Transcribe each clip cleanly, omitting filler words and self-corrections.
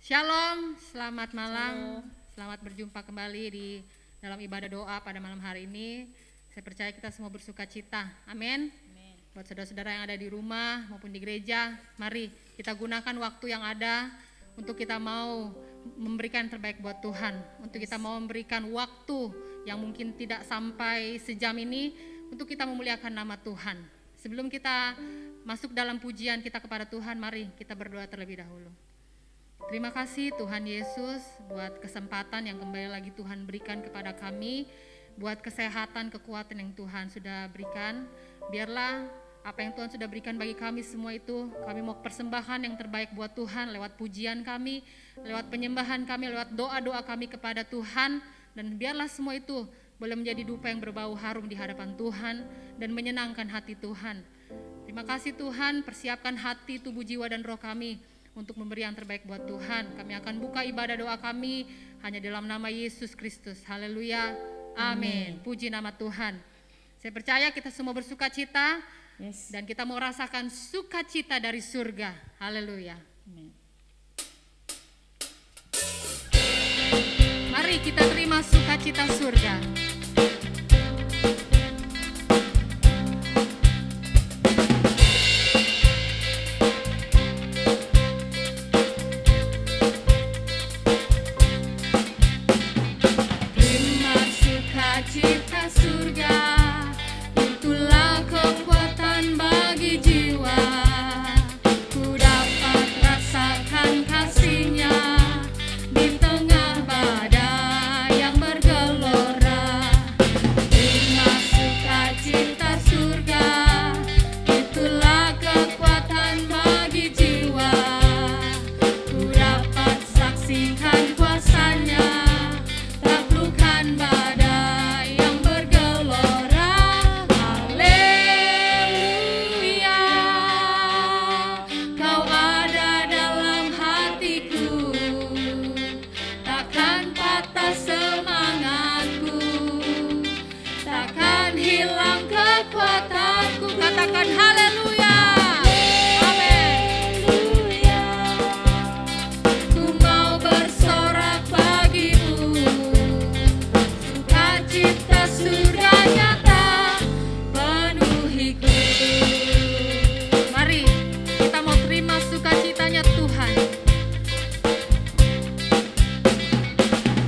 Shalom, selamat malam. Selamat berjumpa kembali di dalam ibadah doa pada malam hari ini. Saya percaya kita semua bersuka cita. Amin. Buat saudara-saudara yang ada di rumah maupun di gereja, mari kita gunakan waktu yang ada untuk kita mau memberikan terbaik buat Tuhan. Untuk kita mau memberikan waktu yang mungkin tidak sampai sejam ini untuk kita memuliakan nama Tuhan. Sebelum kita masuk dalam pujian kita kepada Tuhan, mari kita berdoa terlebih dahulu. Terima kasih Tuhan Yesus buat kesempatan yang kembali lagi Tuhan berikan kepada kami, buat kesehatan, kekuatan yang Tuhan sudah berikan. Biarlah apa yang Tuhan sudah berikan bagi kami semua itu, kami mau persembahkan yang terbaik buat Tuhan lewat pujian kami, lewat penyembahan kami, lewat doa-doa kami kepada Tuhan. Dan biarlah semua itu boleh menjadi dupa yang berbau harum di hadapan Tuhan dan menyenangkan hati Tuhan. Terima kasih Tuhan, persiapkan hati, tubuh, jiwa, dan roh kami untuk memberi yang terbaik buat Tuhan. Kami akan buka ibadah doa kami hanya dalam nama Yesus Kristus. Haleluya, amin. Puji nama Tuhan. Saya percaya kita semua bersuka cita, dan kita mau rasakan sukacita dari surga. Haleluya. Mari kita terima sukacita surga. Cita surga, itulah kekuatan bagi jiwa. Ku dapat rasakan kasih-Nya di tengah badai yang bergelora. Terima sukacita surga, itulah kekuatan bagi jiwa. Ku dapat saksikan kuasa-Nya, taklukkan badai. Katakan haleluya, amin. Ku mau bersorak bagimu, sukacita surga nyata penuhiku. Mari kita mau terima sukacitanya Tuhan.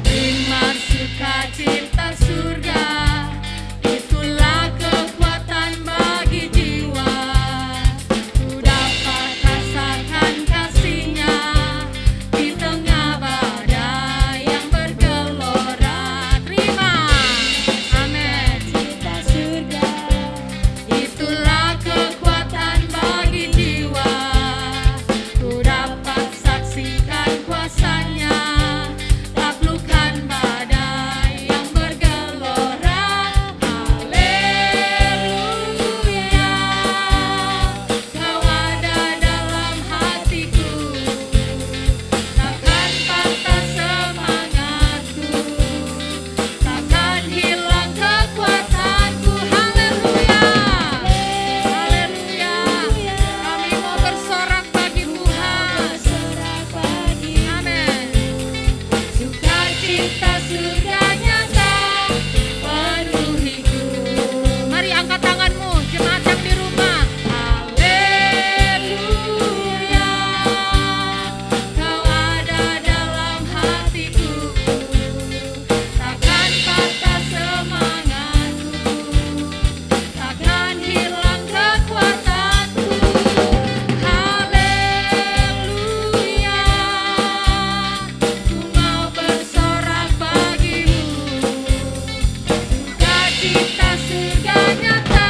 Terima sukacita surga, itulah kekuatan bagi jiwa. Ku dapat rasakan kasih-Nya di tengah badai yang bergelora. Terima, amin. Cita surga, itulah kekuatan bagi jiwa. Ku dapat saksikan kuasa-Nya, taklukkan badai yang bergelora. Haleluya, Kau ada dalam hatiku, takkan patah semangatku, takkan hilang kekuatanku. Haleluya, haleluya. Kami mau bersorak bagi Tuhan. Amin. Sukacita surga nyata penuhiku. Mari angkat tanganmu, jemaat yang di rumah. Haleluya, Kau ada dalam hatiku, takkan patah semangatku, takkan hilang kekuatanku. Haleluya, ku mau bersorak bagimu, sukacita surga nyata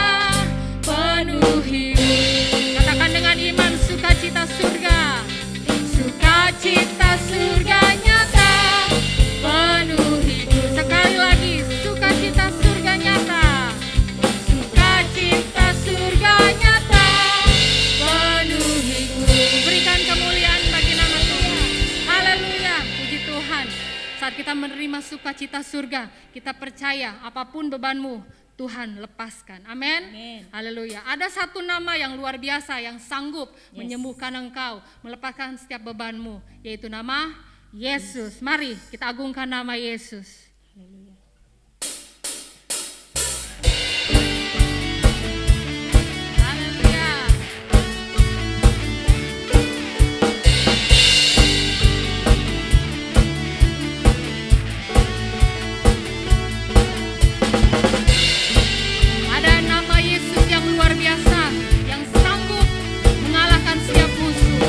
penuhiku. Katakan dengan iman, sukacita surga. Sukacita surga nyata penuhiku. Sekali lagi, sukacita surga nyata. Sukacita surga nyata penuhiku. Berikan kemuliaan bagi nama Tuhan. Haleluya, puji Tuhan. Saat kita menerima sukacita surga, kita percaya apapun bebanmu, Tuhan lepaskan. Amin. Amin. Haleluya. Ada satu nama yang luar biasa yang sanggup menyembuhkan engkau, melepaskan setiap bebanmu, yaitu nama Yesus. Mari kita agungkan nama Yesus. Haleluya. Haleluya. Ada nama Yesus yang luar biasa, yang sanggup mengalahkan setiap musuh.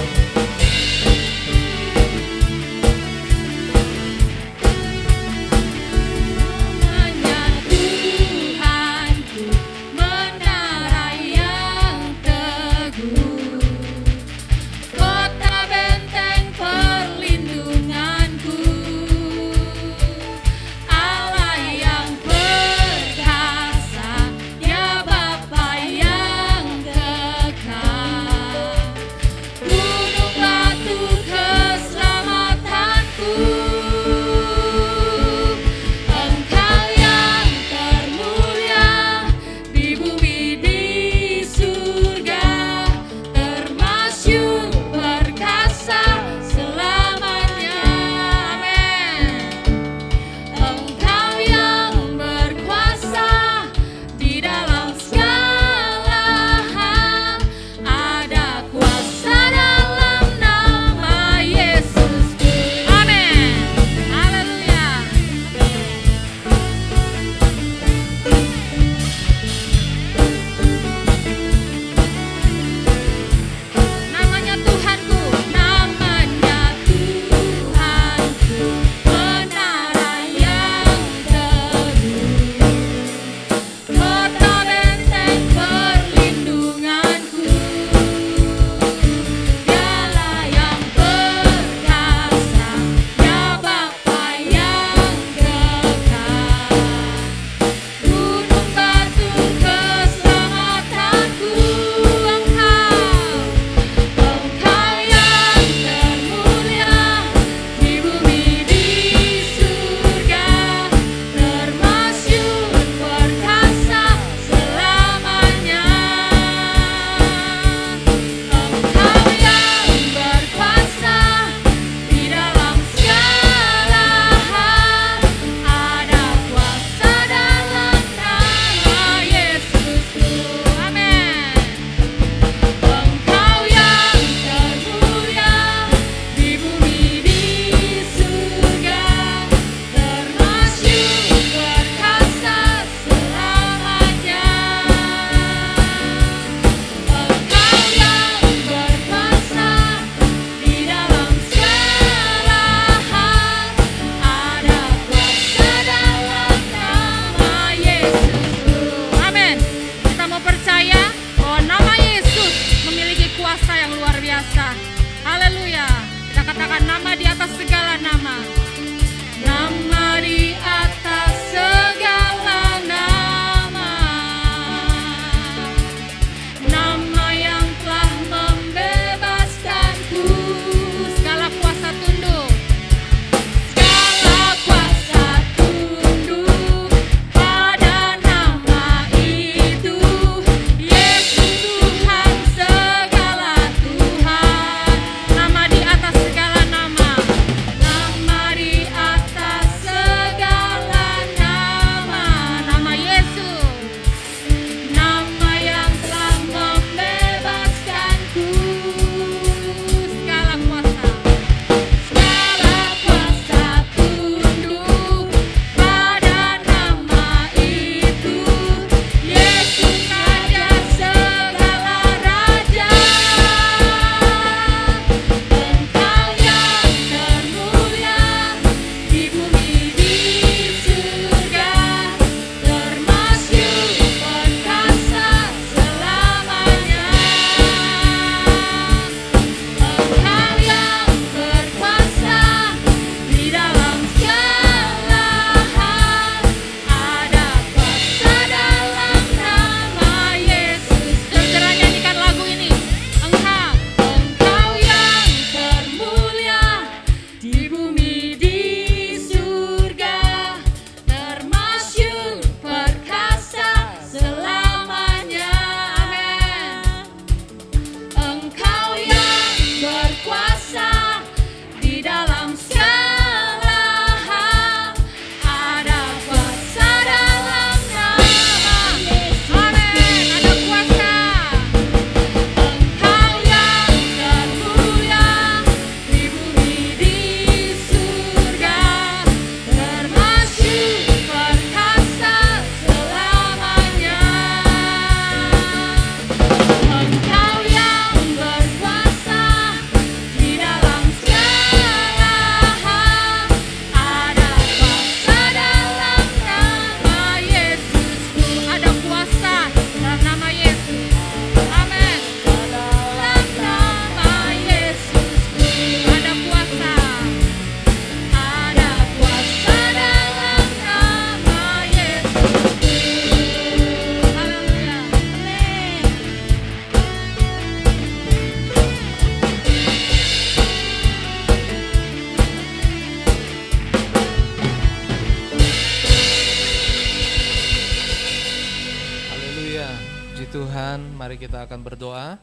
Puji Tuhan, mari kita akan berdoa.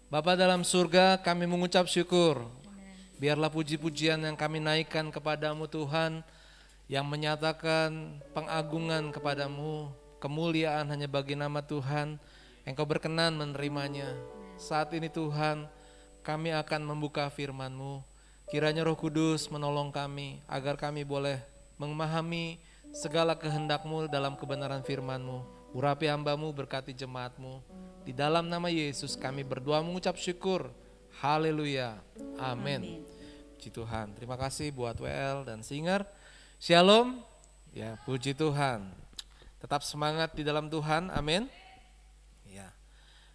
Bapa dalam surga, kami mengucap syukur. Biarlah puji-pujian yang kami naikkan kepadamu Tuhan, yang menyatakan pengagungan kepadamu, kemuliaan hanya bagi nama Tuhan, Engkau berkenan menerimanya. Saat ini Tuhan, kami akan membuka firman-Mu. Kiranya Roh Kudus menolong kami, agar kami boleh memahami segala kehendak-Mu dalam kebenaran firman-Mu. Urapi hamba-Mu, berkati jemaat-Mu. Di dalam nama Yesus kami berdoa mengucap syukur. Haleluya. Amin. Puji Tuhan. Terima kasih buat WL dan Singer. Shalom. Ya, puji Tuhan. Tetap semangat di dalam Tuhan. Amin. Ya.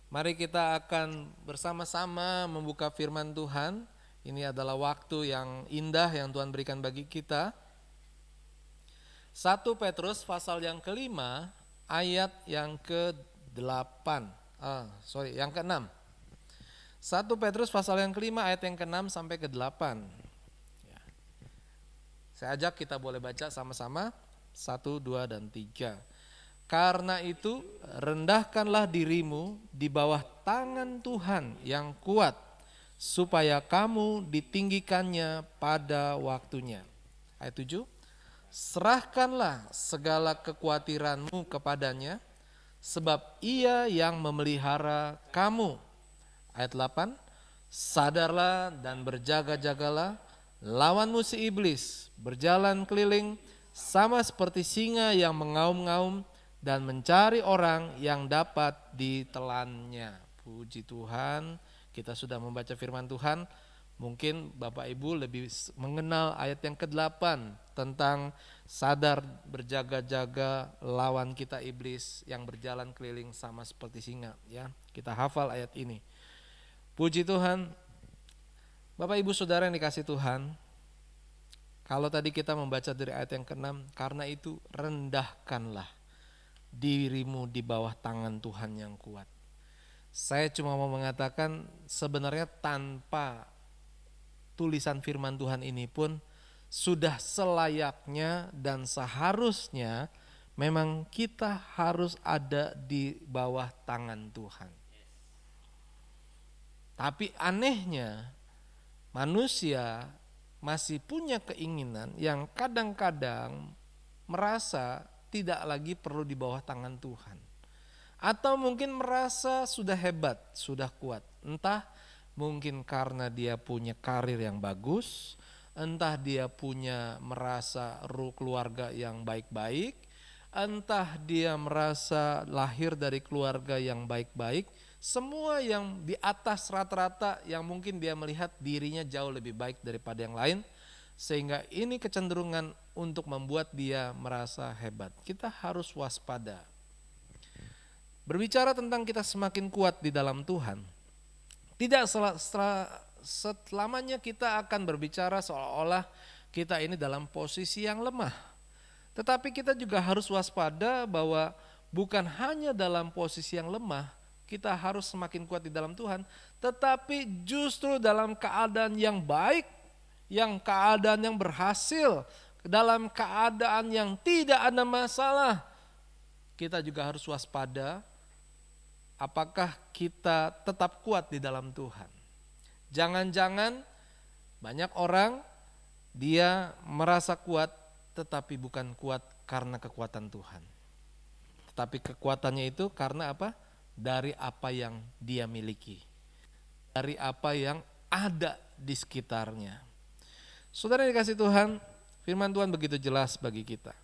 Mari kita akan bersama-sama membuka firman Tuhan. Ini adalah waktu yang indah yang Tuhan berikan bagi kita. 1 Petrus pasal yang kelima, ayat yang ke-8, yang ke-6. 1 Petrus pasal yang kelima ayat yang ke-6 sampai ke-8. Ya. Saya ajak kita boleh baca sama-sama 1, 2, dan 3. Karena itu rendahkanlah dirimu di bawah tangan Tuhan yang kuat, supaya kamu ditinggikannya pada waktunya. Ayat 7. Serahkanlah segala kekhawatiranmu kepadanya, sebab ia yang memelihara kamu. Ayat 8, sadarlah dan berjaga-jagalah, lawan musuh iblis, berjalan keliling sama seperti singa yang mengaum-ngaum dan mencari orang yang dapat ditelannya. Puji Tuhan, kita sudah membaca firman Tuhan. Mungkin Bapak Ibu lebih mengenal ayat yang ke-8 tentang sadar berjaga-jaga lawan kita iblis yang berjalan keliling sama seperti singa, ya. Kita hafal ayat ini. Puji Tuhan. Bapak Ibu Saudara yang dikasih Tuhan, kalau tadi kita membaca dari ayat yang ke-6, karena itu rendahkanlah dirimu di bawah tangan Tuhan yang kuat. Saya cuma mau mengatakan sebenarnya tanpa tulisan firman Tuhan ini pun sudah selayaknya dan seharusnya memang kita harus ada di bawah tangan Tuhan. Tapi anehnya manusia masih punya keinginan yang kadang-kadang merasa tidak lagi perlu di bawah tangan Tuhan. Atau mungkin merasa sudah hebat, sudah kuat. Entah mungkin karena dia punya karir yang bagus, entah dia punya merasa keluarga yang baik-baik, entah dia merasa lahir dari keluarga yang baik-baik, semua yang di atas rata-rata yang mungkin dia melihat dirinya jauh lebih baik daripada yang lain, sehingga ini kecenderungan untuk membuat dia merasa hebat. Kita harus waspada. Berbicara tentang kita semakin kuat di dalam Tuhan, tidak selamanya kita akan berbicara seolah-olah kita ini dalam posisi yang lemah. Tetapi kita juga harus waspada bahwa bukan hanya dalam posisi yang lemah, kita harus semakin kuat di dalam Tuhan. Tetapi justru dalam keadaan yang baik, yang keadaan yang berhasil, dalam keadaan yang tidak ada masalah, kita juga harus waspada. Apakah kita tetap kuat di dalam Tuhan? Jangan-jangan banyak orang dia merasa kuat tetapi bukan kuat karena kekuatan Tuhan. Tetapi kekuatannya itu karena apa? Dari apa yang dia miliki. Dari apa yang ada di sekitarnya. Saudara yang dikasih Tuhan, firman Tuhan begitu jelas bagi kita.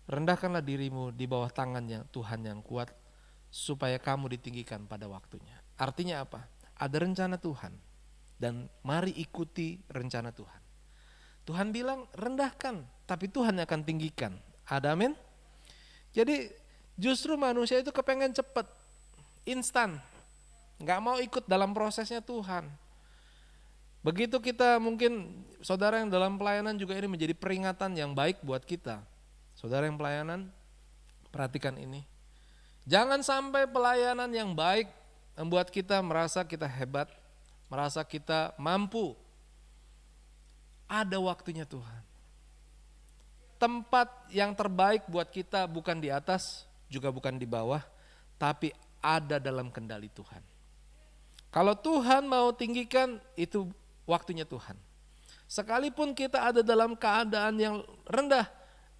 Rendahkanlah dirimu di bawah tangannya Tuhan yang kuat, supaya kamu ditinggikan pada waktunya. Artinya apa? Ada rencana Tuhan dan mari ikuti rencana Tuhan. Tuhan bilang rendahkan, tapi Tuhan akan tinggikan. Ada amin? Jadi justru manusia itu kepengen cepat, instan, gak mau ikut dalam prosesnya Tuhan. Begitu kita mungkin saudara yang dalam pelayanan juga ini menjadi peringatan yang baik buat kita. Saudara yang pelayanan, perhatikan ini. Jangan sampai pelayanan yang baik membuat kita merasa kita hebat, merasa kita mampu. Ada waktunya Tuhan. Tempat yang terbaik buat kita bukan di atas, juga bukan di bawah, tapi ada dalam kendali Tuhan. Kalau Tuhan mau tinggikan, itu waktunya Tuhan. Sekalipun kita ada dalam keadaan yang rendah,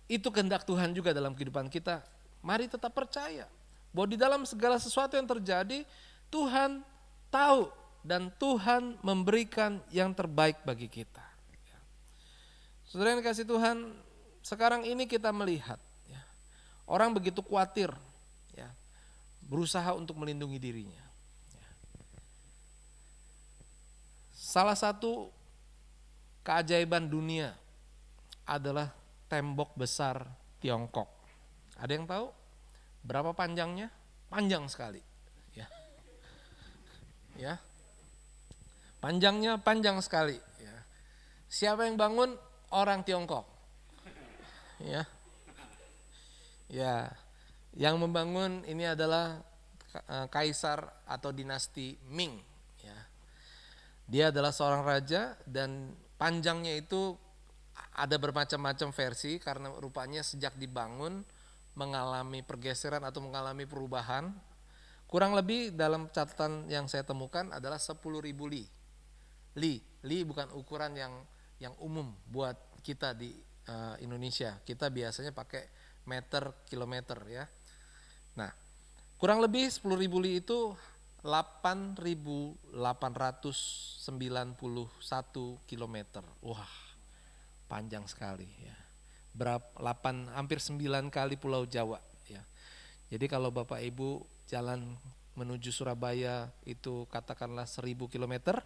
itu kehendak Tuhan juga dalam kehidupan kita. Mari tetap percaya bahwa di dalam segala sesuatu yang terjadi, Tuhan tahu dan Tuhan memberikan yang terbaik bagi kita. Saudara yang dikasihi Tuhan, sekarang ini kita melihat orang begitu khawatir, berusaha untuk melindungi dirinya. Salah satu keajaiban dunia adalah tembok besar Tiongkok. Ada yang tahu berapa panjangnya? Panjang sekali. Ya. Panjangnya panjang sekali. Ya. Siapa yang bangun? Orang Tiongkok. Ya. Ya. Yang membangun ini adalah kaisar atau dinasti Ming. Ya. Dia adalah seorang raja dan panjangnya itu ada bermacam-macam versi karena rupanya sejak dibangun mengalami pergeseran atau mengalami perubahan. Kurang lebih dalam catatan yang saya temukan adalah 10.000 li. Li bukan ukuran yang umum buat kita di Indonesia. Kita biasanya pakai meter, kilometer ya. Nah, kurang lebih 10.000 li itu 8.891 kilometer. Wah, panjang sekali ya. Hampir 9 kali Pulau Jawa ya. Jadi kalau Bapak Ibu jalan menuju Surabaya itu katakanlah 1.000 kilometer,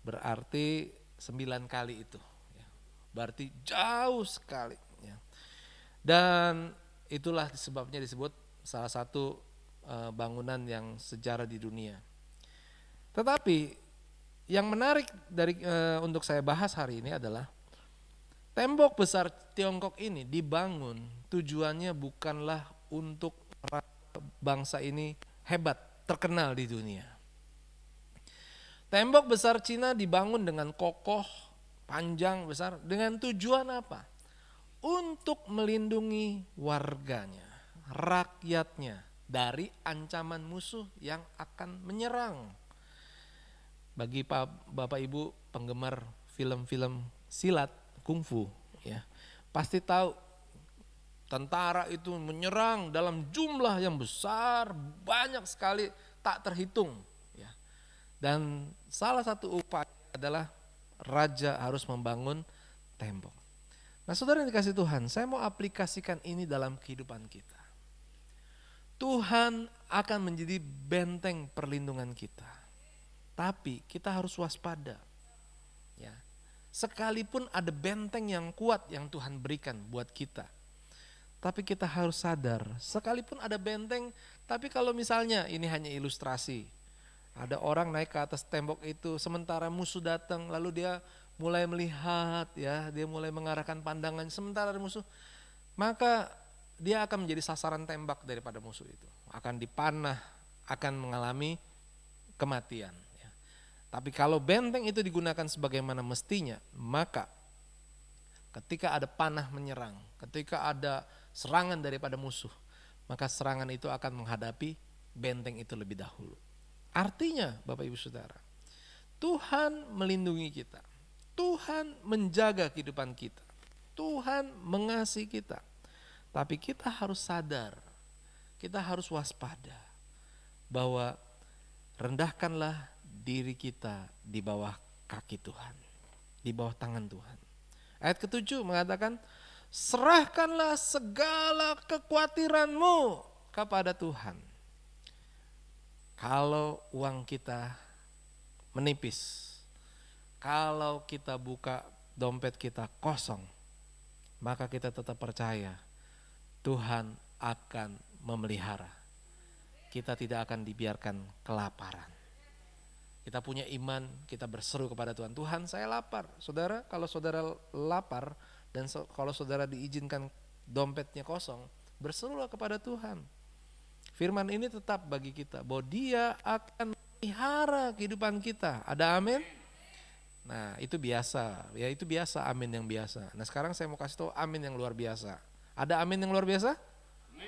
berarti 9 kali itu. Ya. Berarti jauh sekali. Ya. Dan itulah sebabnya disebut salah satu bangunan yang sejarah di dunia. Tetapi yang menarik untuk saya bahas hari ini adalah tembok besar Tiongkok ini dibangun tujuannya bukanlah untuk bangsa ini hebat, terkenal di dunia. Tembok besar Cina dibangun dengan kokoh, panjang, besar. Dengan tujuan apa? Untuk melindungi warganya, rakyatnya dari ancaman musuh yang akan menyerang. Bagi Bapak Ibu penggemar film-film silat, kungfu, ya, pasti tahu tentara itu menyerang dalam jumlah yang besar, banyak sekali, tak terhitung. Ya. Dan salah satu upaya adalah raja harus membangun tembok. Nah, saudara yang dikasihi Tuhan, saya mau aplikasikan ini dalam kehidupan kita. Tuhan akan menjadi benteng perlindungan kita. Tapi kita harus waspada. Ya. Sekalipun ada benteng yang kuat yang Tuhan berikan buat kita. Tapi kita harus sadar, sekalipun ada benteng, tapi kalau misalnya ini hanya ilustrasi. Ada orang naik ke atas tembok itu, sementara musuh datang, lalu dia mulai melihat, ya, dia mulai mengarahkan pandangan sementara ada musuh, maka dia akan menjadi sasaran tembak daripada musuh itu. Akan dipanah, akan mengalami kematian. Ya. Tapi kalau benteng itu digunakan sebagaimana mestinya, maka ketika ada panah menyerang, ketika ada serangan daripada musuh, maka serangan itu akan menghadapi benteng itu lebih dahulu. Artinya Bapak Ibu Saudara, Tuhan melindungi kita, Tuhan menjaga kehidupan kita, Tuhan mengasihi kita. Tapi kita harus sadar, kita harus waspada bahwa rendahkanlah diri kita di bawah kaki Tuhan, di bawah tangan Tuhan. Ayat ke-7 mengatakan, serahkanlah segala kekhawatiranmu kepada Tuhan. Kalau uang kita menipis, kalau kita buka dompet kita kosong, maka kita tetap percaya Tuhan akan memelihara. Kita tidak akan dibiarkan kelaparan. Kita punya iman, kita berseru kepada Tuhan. Tuhan, saya lapar. Saudara, kalau saudara lapar dan kalau saudara diizinkan dompetnya kosong, berserulah kepada Tuhan. Firman ini tetap bagi kita bahwa Dia akan memelihara kehidupan kita. Ada amin? Nah, itu biasa. Ya, itu biasa, amin yang biasa. Nah, sekarang saya mau kasih tahu amin yang luar biasa. Ada amin yang luar biasa?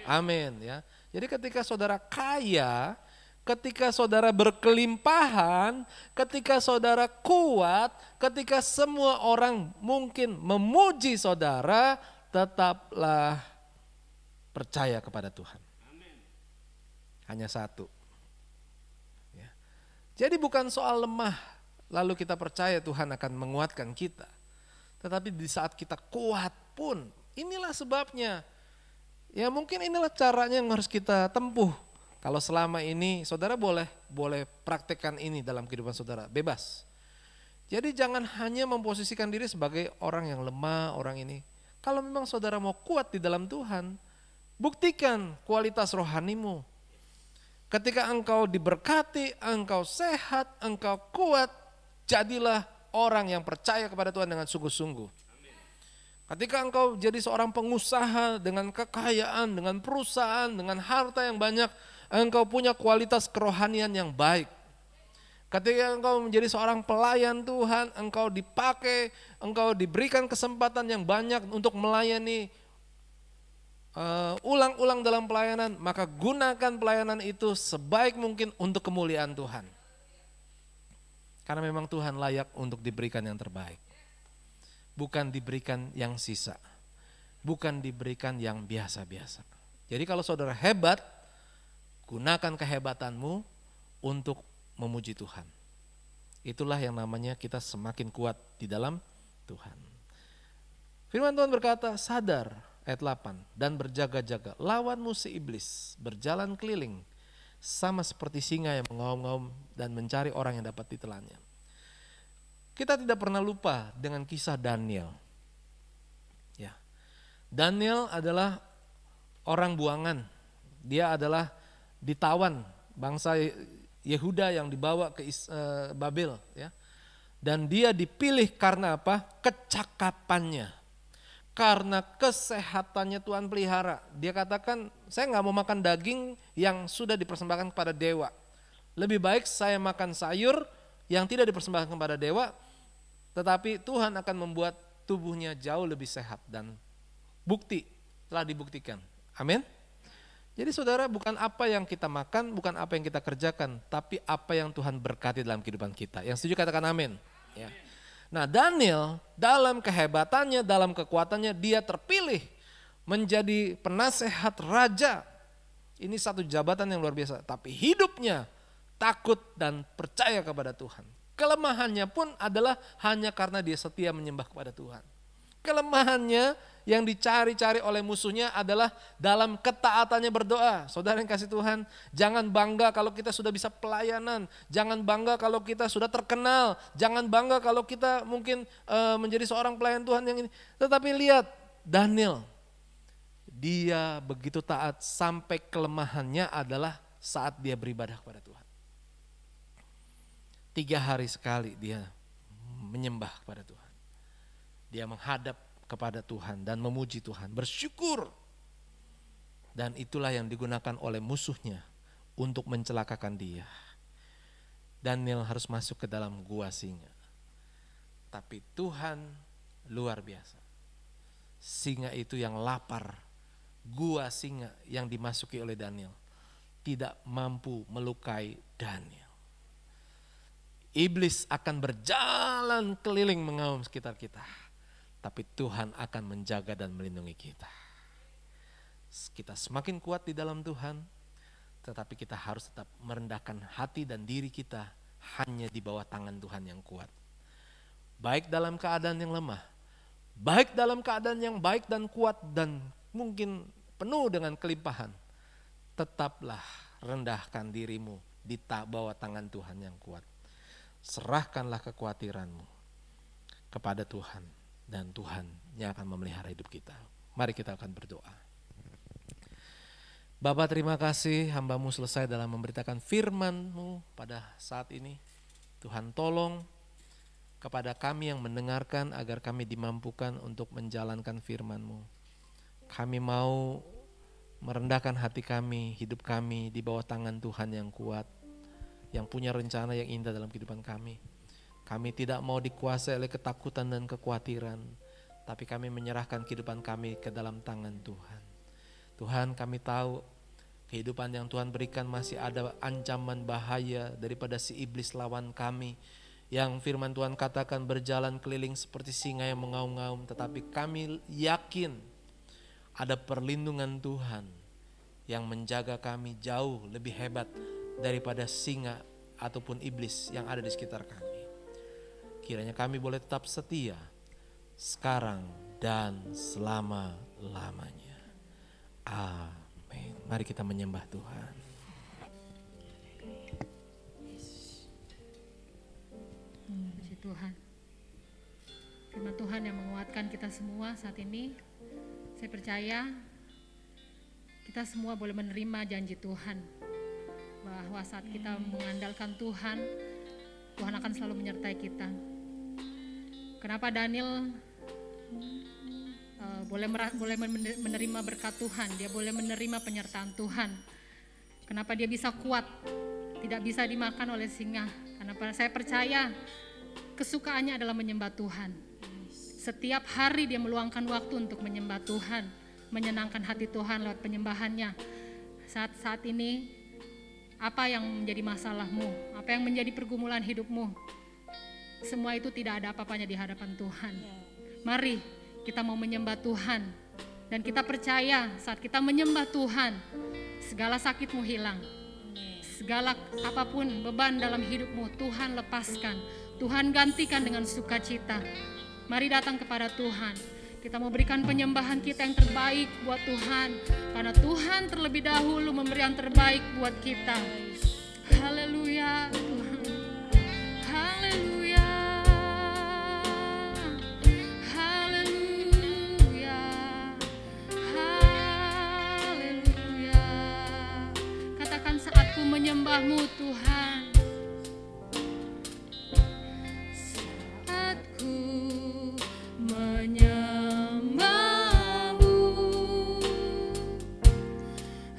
Amin, ya. Jadi ketika saudara kaya, ketika saudara berkelimpahan, ketika saudara kuat, ketika semua orang mungkin memuji saudara, tetaplah percaya kepada Tuhan. Hanya satu. Ya. Jadi bukan soal lemah, lalu kita percaya Tuhan akan menguatkan kita. Tetapi di saat kita kuat pun, inilah sebabnya. Ya mungkin inilah caranya yang harus kita tempuh. Kalau selama ini saudara boleh praktekkan ini dalam kehidupan saudara, bebas. Jadi jangan hanya memposisikan diri sebagai orang yang lemah, orang ini. Kalau memang saudara mau kuat di dalam Tuhan, buktikan kualitas rohanimu. Ketika engkau diberkati, engkau sehat, engkau kuat, jadilah orang yang percaya kepada Tuhan dengan sungguh-sungguh. Ketika engkau jadi seorang pengusaha dengan kekayaan, dengan perusahaan, dengan harta yang banyak, engkau punya kualitas kerohanian yang baik. Ketika engkau menjadi seorang pelayan Tuhan, engkau dipakai, engkau diberikan kesempatan yang banyak untuk melayani ulang-ulang dalam pelayanan, maka gunakan pelayanan itu sebaik mungkin untuk kemuliaan Tuhan. Karena memang Tuhan layak untuk diberikan yang terbaik. Bukan diberikan yang sisa. Bukan diberikan yang biasa-biasa. Jadi kalau saudara hebat, gunakan kehebatanmu untuk memuji Tuhan. Itulah yang namanya kita semakin kuat di dalam Tuhan. Firman Tuhan berkata, sadar ayat 8, dan berjaga-jaga, lawanmu si iblis berjalan keliling sama seperti singa yang mengaum-ngaum dan mencari orang yang dapat ditelannya. Kita tidak pernah lupa dengan kisah Daniel. Ya. Daniel adalah orang buangan. Dia adalah ditawan bangsa Yehuda yang dibawa ke Babel, ya. Dan dia dipilih karena apa? Kecakapannya. Karena kesehatannya Tuhan pelihara. Dia katakan, saya nggak mau makan daging yang sudah dipersembahkan kepada dewa. Lebih baik saya makan sayur yang tidak dipersembahkan kepada dewa, tetapi Tuhan akan membuat tubuhnya jauh lebih sehat, dan bukti telah dibuktikan. Amin. Jadi saudara, bukan apa yang kita makan, bukan apa yang kita kerjakan, tapi apa yang Tuhan berkati dalam kehidupan kita. Yang setuju katakan amin. Ya. Nah, Daniel dalam kehebatannya, dalam kekuatannya, dia terpilih menjadi penasehat raja. Ini satu jabatan yang luar biasa, tapi hidupnya takut dan percaya kepada Tuhan. Kelemahannya pun adalah hanya karena dia setia menyembah kepada Tuhan. Kelemahannya yang dicari-cari oleh musuhnya adalah dalam ketaatannya berdoa. Saudara yang kasih Tuhan, jangan bangga kalau kita sudah bisa pelayanan. Jangan bangga kalau kita sudah terkenal. Jangan bangga kalau kita mungkin menjadi seorang pelayan Tuhan yang ini. Tetapi lihat Daniel, dia begitu taat sampai kelemahannya adalah saat dia beribadah kepada Tuhan. 3 hari sekali dia menyembah kepada Tuhan. Dia menghadap kepada Tuhan dan memuji Tuhan, bersyukur. Dan itulah yang digunakan oleh musuhnya untuk mencelakakan dia. Daniel harus masuk ke dalam gua singa. Tapi Tuhan luar biasa. Singa itu yang lapar, gua singa yang dimasuki oleh Daniel tidak mampu melukai Daniel. Iblis akan berjalan keliling mengaum sekitar kita, tapi Tuhan akan menjaga dan melindungi kita. Kita semakin kuat di dalam Tuhan, tetapi kita harus tetap merendahkan hati dan diri kita hanya di bawah tangan Tuhan yang kuat. Baik dalam keadaan yang lemah, baik dalam keadaan yang baik dan kuat dan mungkin penuh dengan kelimpahan, tetaplah rendahkan dirimu di bawah tangan Tuhan yang kuat. Serahkanlah kekhawatiranmu kepada Tuhan, dan Tuhan yang akan memelihara hidup kita. Mari kita akan berdoa. Bapa, terima kasih hamba-Mu selesai dalam memberitakan firman-Mu pada saat ini. Tuhan, tolong kepada kami yang mendengarkan agar kami dimampukan untuk menjalankan firman-Mu. Kami mau merendahkan hati kami, hidup kami di bawah tangan Tuhan yang kuat, yang punya rencana yang indah dalam kehidupan kami. Kami tidak mau dikuasai oleh ketakutan dan kekhawatiran, tapi kami menyerahkan kehidupan kami ke dalam tangan Tuhan. Tuhan, kami tahu kehidupan yang Tuhan berikan masih ada ancaman bahaya daripada si iblis lawan kami, yang firman Tuhan katakan berjalan keliling seperti singa yang mengaum-ngaum, tetapi kami yakin ada perlindungan Tuhan yang menjaga kami jauh lebih hebat daripada singa ataupun iblis yang ada di sekitar kami. Kiranya kami boleh tetap setia sekarang dan selama-lamanya. Amin. Mari kita menyembah Tuhan. Puji Tuhan. Firman Tuhan yang menguatkan kita semua saat ini. Saya percaya kita semua boleh menerima janji Tuhan, bahwa saat kita mengandalkan Tuhan, Tuhan akan selalu menyertai kita. Kenapa Daniel boleh menerima berkat Tuhan, dia boleh menerima penyertaan Tuhan. Kenapa dia bisa kuat, tidak bisa dimakan oleh singa? Karena saya percaya kesukaannya adalah menyembah Tuhan. Setiap hari dia meluangkan waktu untuk menyembah Tuhan, menyenangkan hati Tuhan lewat penyembahannya. Saat ini, apa yang menjadi masalahmu, apa yang menjadi pergumulan hidupmu, semua itu tidak ada apa-apanya di hadapan Tuhan. Mari kita mau menyembah Tuhan, dan kita percaya saat kita menyembah Tuhan, segala sakitmu hilang, segala apapun beban dalam hidupmu Tuhan lepaskan, Tuhan gantikan dengan sukacita. Mari datang kepada Tuhan. Kita mau berikan penyembahan kita yang terbaik buat Tuhan, karena Tuhan terlebih dahulu memberi yang terbaik buat kita. Haleluya Tuhan. Haleluya. Haleluya. Haleluya. Katakan, saat ku menyembahmu Tuhan. Saat ku menyembahmu,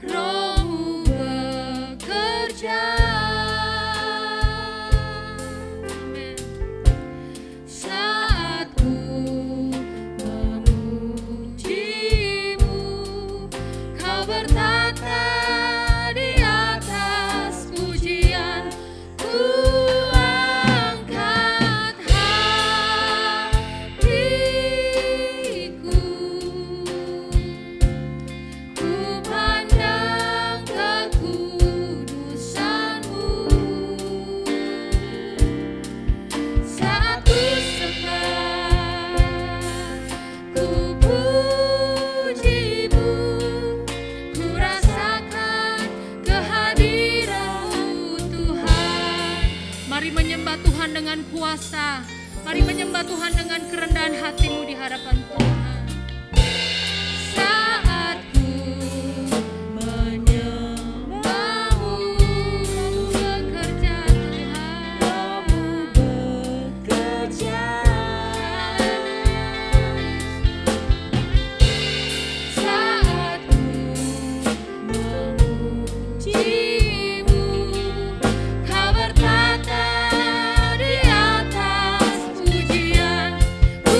Roh-Mu bekerja. Amin. Saat ku memujimu, Kau bertata di atas pujian. Ku angkat hatiku, ku pandang kekudusan-Mu. Saat ku sembah, ku puji-Mu, ku rasakan kehadiran-Mu Tuhan. Mari menyembah Tuhan dengan kuasa. Mari menyembah Tuhan dengan kerendahan hatimu di hadapan Tuhan. Saat ku menyembahmu, Roh-Mu bekerja Tuhan. Roh-Mu bekerja. Saat ku memujimu, Kau bertata di atas pujian. Ku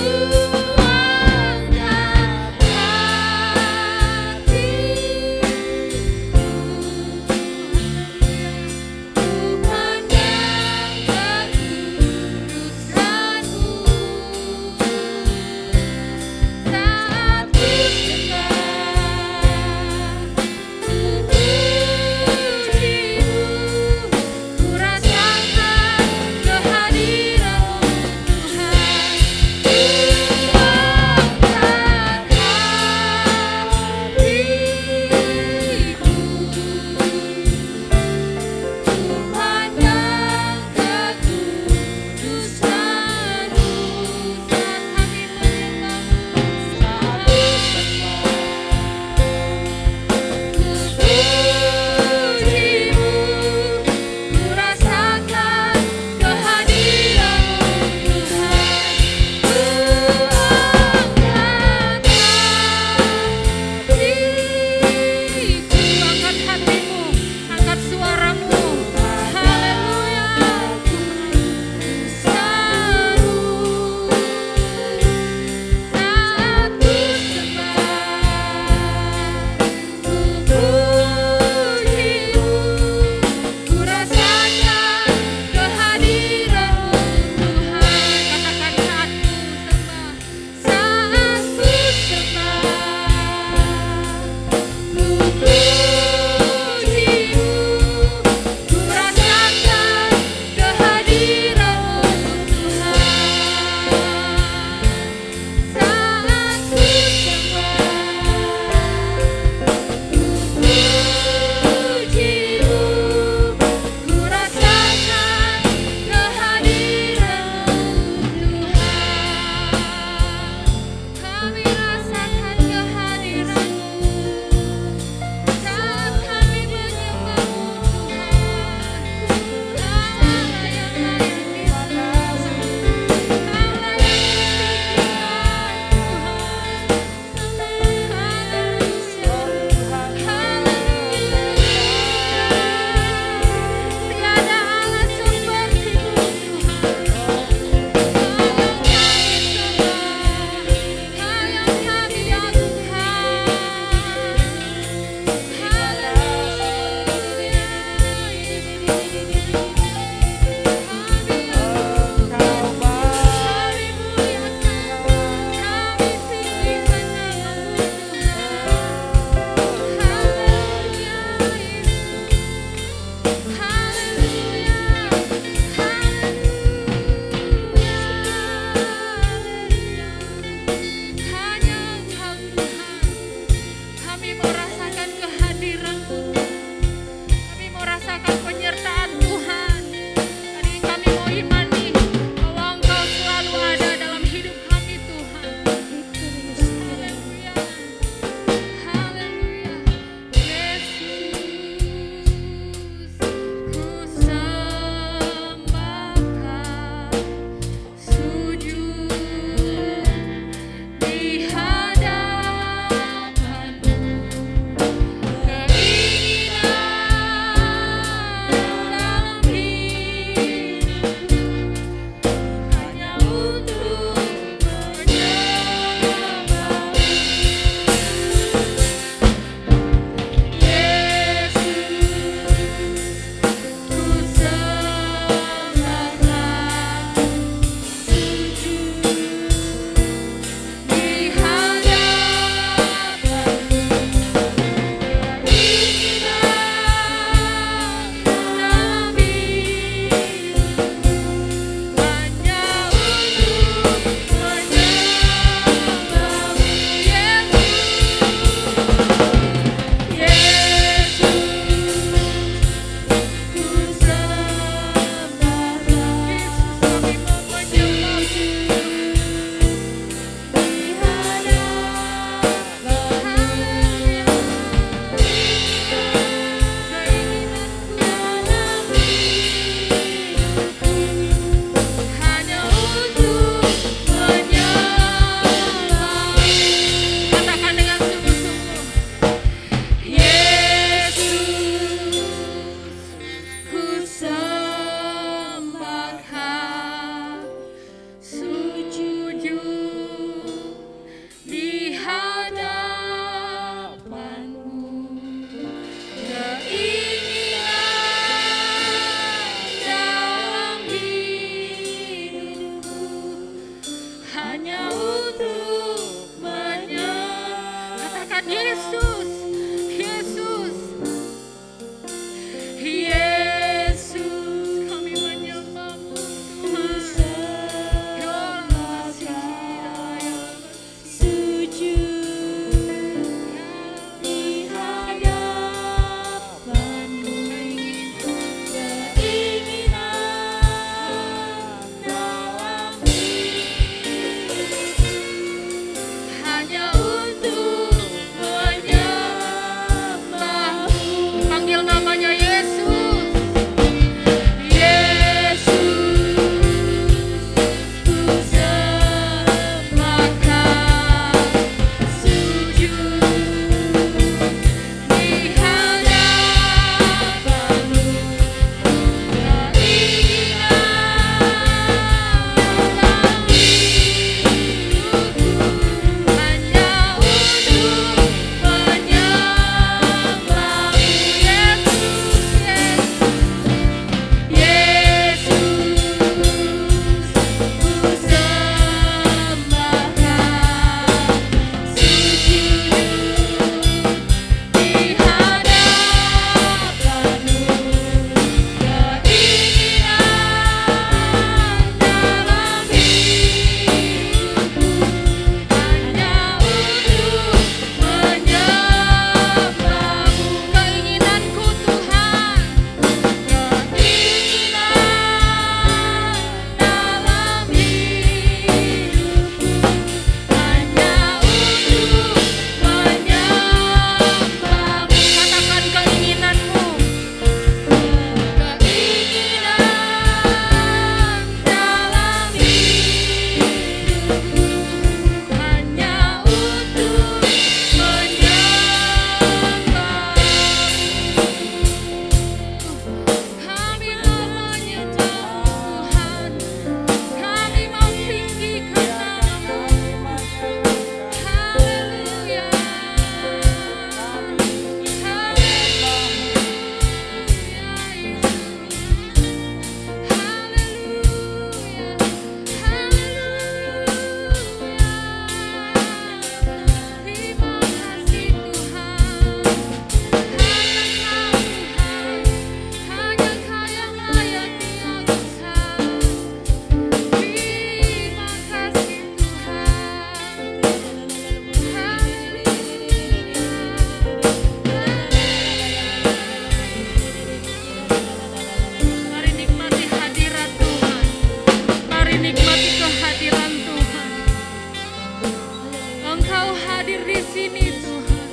sini Tuhan.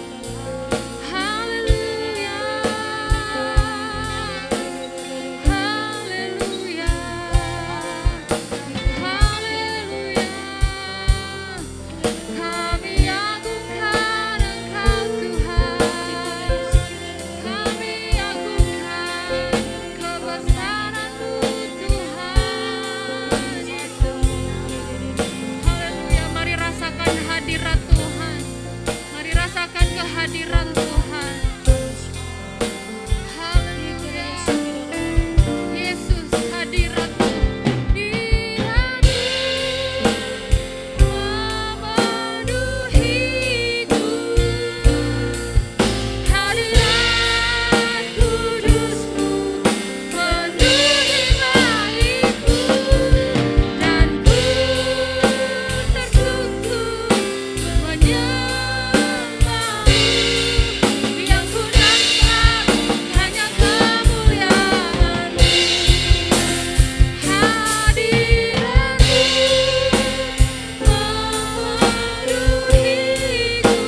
Haleluya. Haleluya. Haleluya. Kami agungkan Engkau Tuhan. Kami agungkan kebesaran-Mu Tuhan Yesus. Haleluya. Mari rasakan hadirat Tuhan. Mari rasakan kehadiran Tuhan. Haleluya. Yesus, hadirat-Mu memenuhiku. Hadirat kudus-Mu penuhi baitku. Dan ku tersungkur menyembah-Mu. Yang ku nampak hanya kemuliaan-Mu. Hadirat-Mu memenuhiku.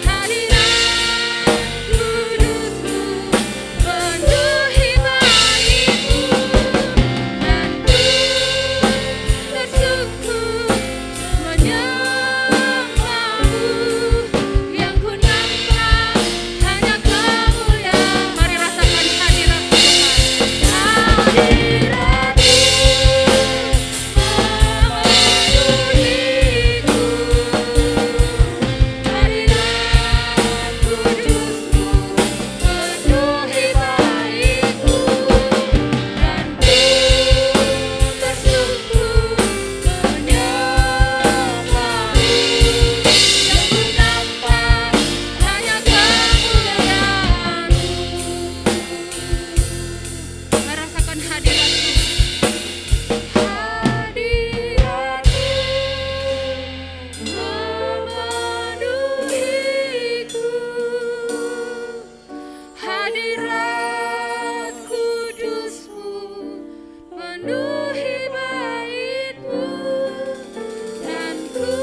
Hadirat kudus-Mu penuhi baitku. Dan ku tersungkur menyembah-Mu. Yang ku nampak hanya kemuliaan. Mari rasakan hadirat Tuhan. Hadirat-Mu memenuhiku. Hadirat kudus-Mu penuhi baitku. Dan ku tersungkur menyembah-Mu. Yang ku nampak hanya kemuliaan-Mu. Mari rasakan hadirat-Mu. Hadirat-Mu memenuhiku. Hadirat kudus-Mu penuhi baitku. Dan ku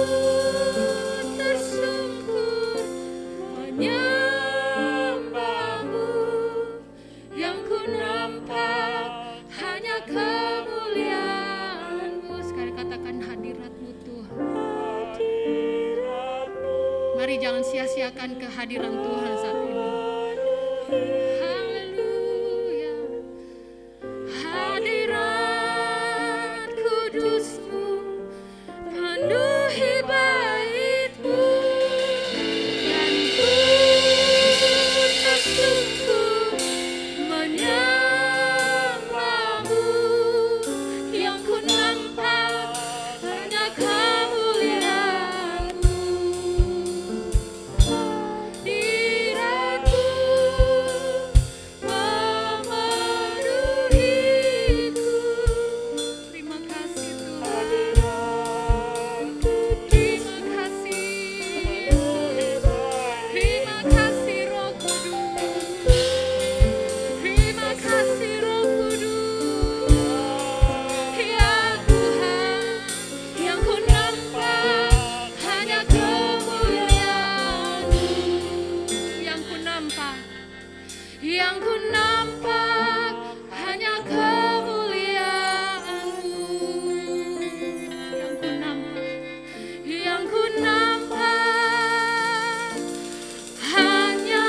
tersungkur menyembah-Mu. Yang ku nampak hanya kemuliaan-Mu. Sekali katakan hadirat-Mu Tuhan. Mari jangan sia-siakan kehadiran Tuhan saat ini. Haleluya. Hadirat kudus-Mu penuhi baitku. Dan ku tersungkur menyembah-Mu. Yang ku nampak hanya kemuliaan-Mu. Hadirat-Mu memenuhiku. Terima kasih Tuhan. Terima kasih Yesus. Terima kasih Roh Kudus. Terima kasih Roh Kudus. Ya Tuhan, yang ku nampak hanya kemuliaan-Mu. Yang ku nampak hanya kemuliaan-Mu. Yang ku nampak hanya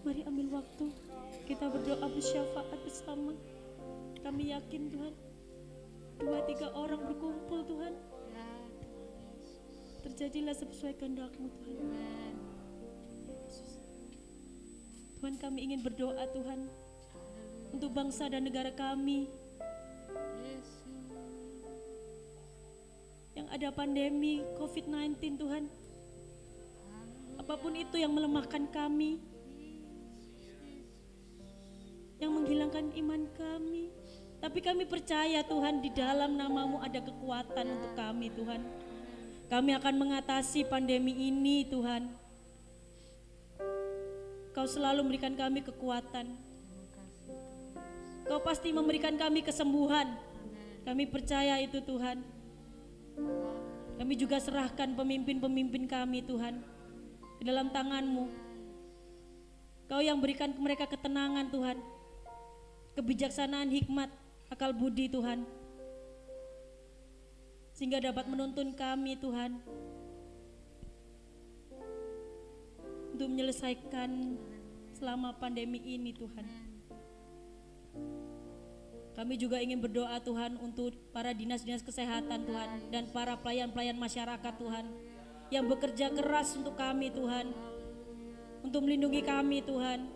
Mari ambil waktu, kita berdoa bersyafaat bersama. Kami yakin Tuhan, 2-3 orang berkumpul Tuhan, terjadilah sesuai kehendak-Mu Tuhan. Tuhan, kami ingin berdoa Tuhan untuk bangsa dan negara kami yang ada pandemi COVID-19 Tuhan. Apapun itu yang melemahkan kami, yang menghilangkan iman kami, tapi kami percaya Tuhan, di dalam nama-Mu ada kekuatan untuk kami Tuhan. Kami akan mengatasi pandemi ini Tuhan. Kau selalu memberikan kami kekuatan. Kau pasti memberikan kami kesembuhan. Kami percaya itu Tuhan. Kami juga serahkan pemimpin-pemimpin kami Tuhan di dalam tangan-Mu. Kau yang berikan mereka ketenangan Tuhan, kebijaksanaan, hikmat, akal budi Tuhan, sehingga dapat menuntun kami Tuhan untuk menyelesaikan selama pandemi ini Tuhan. Kami juga ingin berdoa Tuhan untuk para dinas-dinas kesehatan Tuhan, dan para pelayan-pelayan masyarakat Tuhan yang bekerja keras untuk kami Tuhan, untuk melindungi kami Tuhan.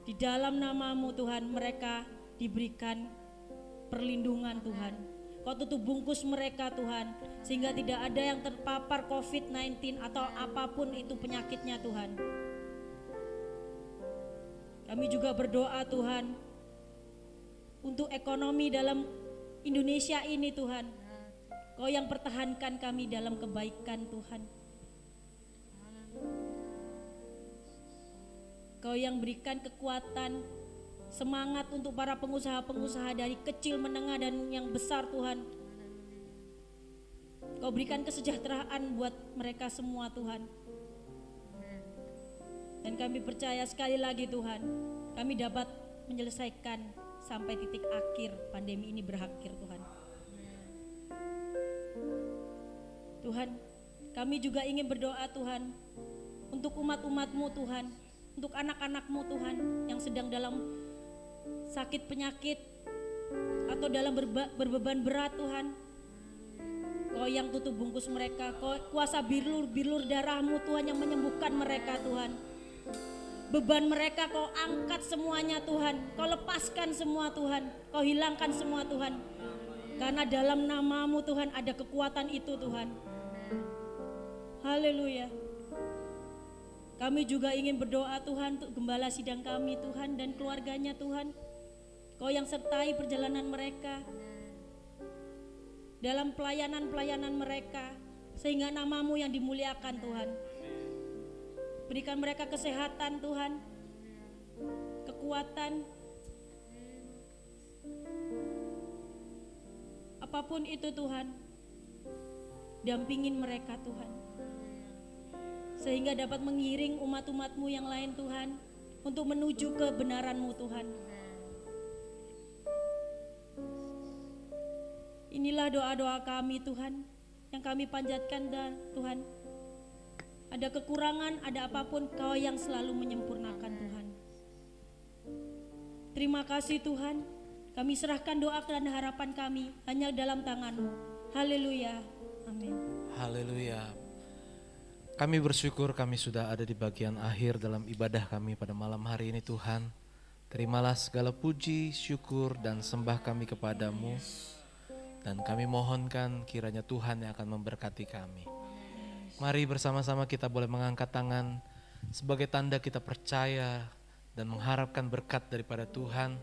Di dalam nama-Mu Tuhan, mereka diberikan perlindungan Tuhan. Kau tutup bungkus mereka Tuhan, sehingga tidak ada yang terpapar COVID-19 atau apapun itu penyakitnya Tuhan. Kami juga berdoa Tuhan untuk ekonomi dalam Indonesia ini Tuhan. Kau yang pertahankan kami dalam kebaikan Tuhan. Kau yang berikan kekuatan, semangat untuk para pengusaha-pengusaha dari kecil, menengah, dan yang besar Tuhan. Kau berikan kesejahteraan buat mereka semua Tuhan. Dan kami percaya sekali lagi Tuhan, kami dapat menyelesaikan sampai titik akhir pandemi ini berakhir Tuhan. Tuhan, kami juga ingin berdoa Tuhan untuk umat-umat-Mu Tuhan, untuk anak-anak-Mu Tuhan yang sedang dalam sakit penyakit atau dalam berbeban berat Tuhan. Kau yang tutup bungkus mereka, Kau kuasa bilur darah-Mu Tuhan yang menyembuhkan mereka Tuhan. Beban mereka Kau angkat semuanya Tuhan, Kau lepaskan semua Tuhan, Kau hilangkan semua Tuhan. Karena dalam nama-Mu Tuhan ada kekuatan itu Tuhan. Haleluya. Kami juga ingin berdoa Tuhan untuk gembala sidang kami Tuhan dan keluarganya Tuhan. Kau yang sertai perjalanan mereka dalam pelayanan-pelayanan mereka, sehingga nama-Mu yang dimuliakan Tuhan. Berikan mereka kesehatan Tuhan, kekuatan, apapun itu Tuhan, dampingin mereka Tuhan, sehingga dapat mengiring umat-umat-Mu yang lain Tuhan, untuk menuju kebenaran-Mu Tuhan. Inilah doa-doa kami Tuhan, yang kami panjatkan Tuhan. Ada kekurangan, ada apapun, Kau yang selalu menyempurnakan Tuhan. Terima kasih Tuhan, kami serahkan doa dan harapan kami hanya dalam tangan-Mu. Haleluya, amin. Haleluya. Kami bersyukur kami sudah ada di bagian akhir dalam ibadah kami pada malam hari ini Tuhan. Terimalah segala puji, syukur, dan sembah kami kepadamu. Dan kami mohonkan kiranya Tuhan yang akan memberkati kami. Mari bersama-sama kita boleh mengangkat tangan sebagai tanda kita percaya dan mengharapkan berkat daripada Tuhan.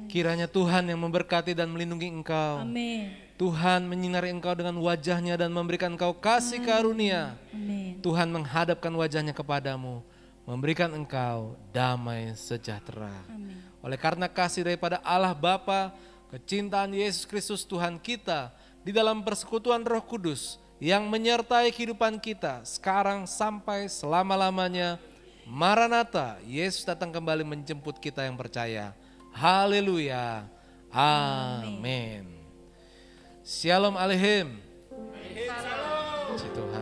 Kiranya Tuhan yang memberkati dan melindungi engkau. Amin. Tuhan menyinari engkau dengan wajahnya dan memberikan engkau kasih karunia. Amin. Tuhan menghadapkan wajahnya kepadamu, memberikan engkau damai sejahtera. Amin. Oleh karena kasih daripada Allah Bapa, kecintaan Yesus Kristus Tuhan kita, di dalam persekutuan Roh Kudus yang menyertai kehidupan kita sekarang sampai selama-lamanya. Maranatha, Yesus datang kembali menjemput kita yang percaya. Haleluya. Amin. Shalom Aleichem. Puji Tuhan.